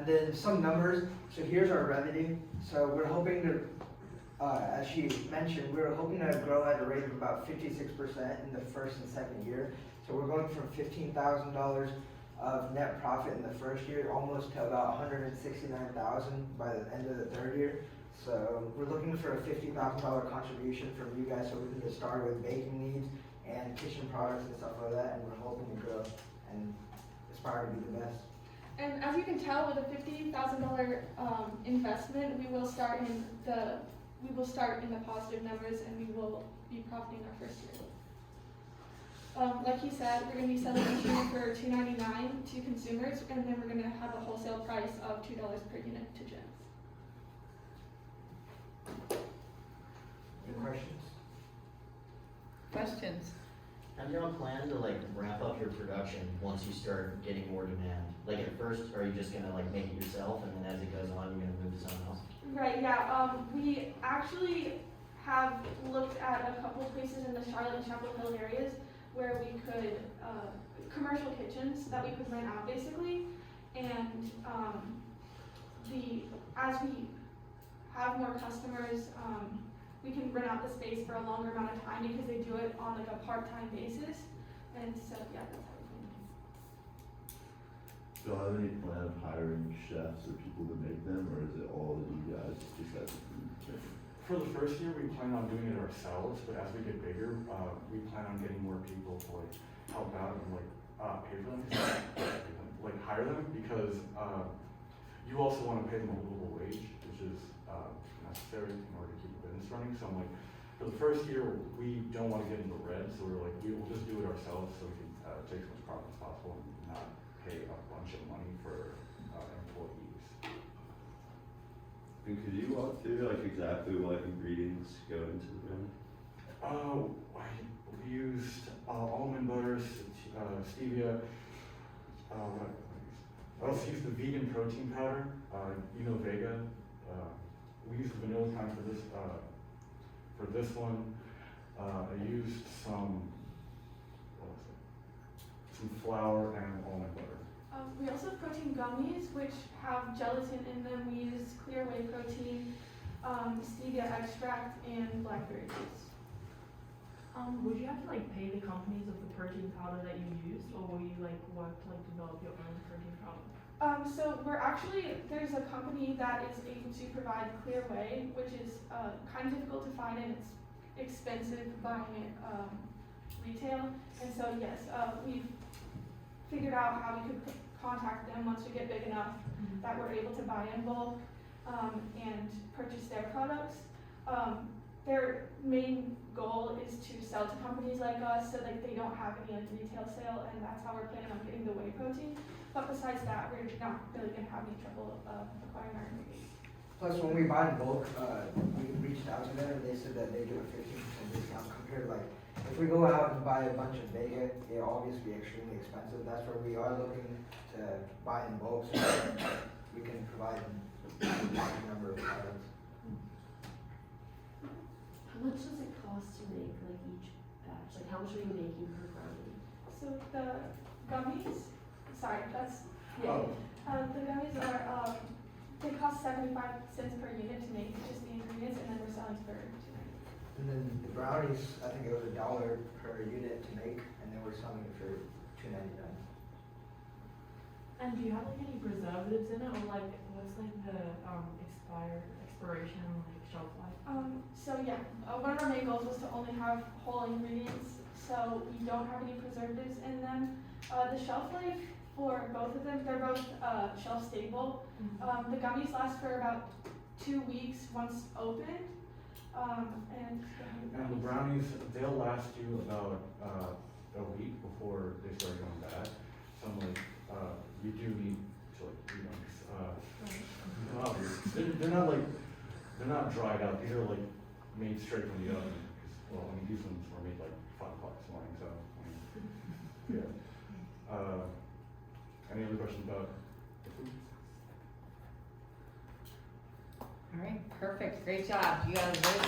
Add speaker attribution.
Speaker 1: And then some numbers, so here's our revenue. So we're hoping to, as she mentioned, we're hoping to grow at a rate of about 56% in the first and second year. So we're going from $15,000 of net profit in the first year, almost to about $169,000 by the end of the third year. So we're looking for a $50,000 contribution from you guys so we can get started with baking needs and kitchen products and stuff like that. And we're hoping to grow and aspire to be the best.
Speaker 2: And as you can tell, with a $50,000 investment, we will start in the positive numbers, and we will be profiting our first year. Like he said, we're going to be selling each unit for $2.99 to consumers, and then we're going to have a wholesale price of $2 per unit to gems.
Speaker 1: Any questions?
Speaker 3: Questions?
Speaker 4: Have you on plan to like ramp up your production once you start getting more demand? Like at first, are you just gonna like make it yourself, and then as it goes on, you're gonna move to someone else?
Speaker 2: Right, yeah. We actually have looked at a couple places in the Charlotte and Chapel Hill areas where we could, commercial kitchens that we could rent out basically. And as we have more customers, we can rent out the space for a longer amount of time because they do it on like a part-time basis. And so, yeah, that's how we can.
Speaker 5: Do you have any plan of hiring chefs or people to make them, or is it all that you guys just got the food thing?
Speaker 6: For the first year, we plan on doing it ourselves, but as we get bigger, we plan on getting more people to like help out and like pay for them, like hire them, because you also want to pay them a livable wage, which is necessary in order to keep the business running. So I'm like, for the first year, we don't want to get in the red, so we're like, we will just do it ourselves so we can take as much profit as possible and not pay a bunch of money for employees.
Speaker 5: And could you walk through like exactly what ingredients go into the brownie?
Speaker 6: We used almond butter, stevia. What I also used the vegan protein powder, Vega. We used the vanilla kind for this one. I used some flour and almond butter.
Speaker 2: We also have protein gummies, which have gelatin in them. We use clear whey protein, stevia extract, and blackberry juice.
Speaker 7: Would you have to like pay the companies of the protein powder that you used, or will you like work to like develop your own protein powder?
Speaker 2: So there's a company that is able to provide clear whey, which is kind of difficult to find and it's expensive buying it retail. And so yes, we've figured out how we could contact them once we get big enough that we're able to buy in bulk and purchase their products. Their main goal is to sell to companies like us so that they don't have any like retail sale, and that's how we're planning on getting the whey protein. But besides that, we're not really going to have any trouble acquiring our ingredients.
Speaker 1: Plus, when we buy in bulk, we reached out to them and they said that they do a 15% discount compared to like, if we go out and buy a bunch of Vega, it'll obviously be extremely expensive. That's where we are looking to buy in bulk so that we can provide a large number of products.
Speaker 8: How much does it cost to make like each batch? Like how much are you making per brownie?
Speaker 2: So the gummies, the gummies are, they cost 75 cents per unit to make, just the ingredients, and then we're selling for $2.99.
Speaker 1: And then the brownies, I think it was $1 per unit to make, and then we're selling it for $2.99.
Speaker 7: And do you have like any preservatives in it, or like what's like the expiration like shelf life?
Speaker 2: One of our main goals was to only have whole ingredients, so we don't have any preservatives in them. The shelf life for both of them, they're both shelf stable. The gummies last for about 2 weeks once opened. And
Speaker 6: the brownies, they'll last you about a week before they start going bad. So I'm like, you do need to like eat them. They're not dried out. These are like made straight from the oven. These ones were made like 5 o'clock this morning. So yeah. Any other questions about the food?
Speaker 3: All right, perfect, great job. You got a very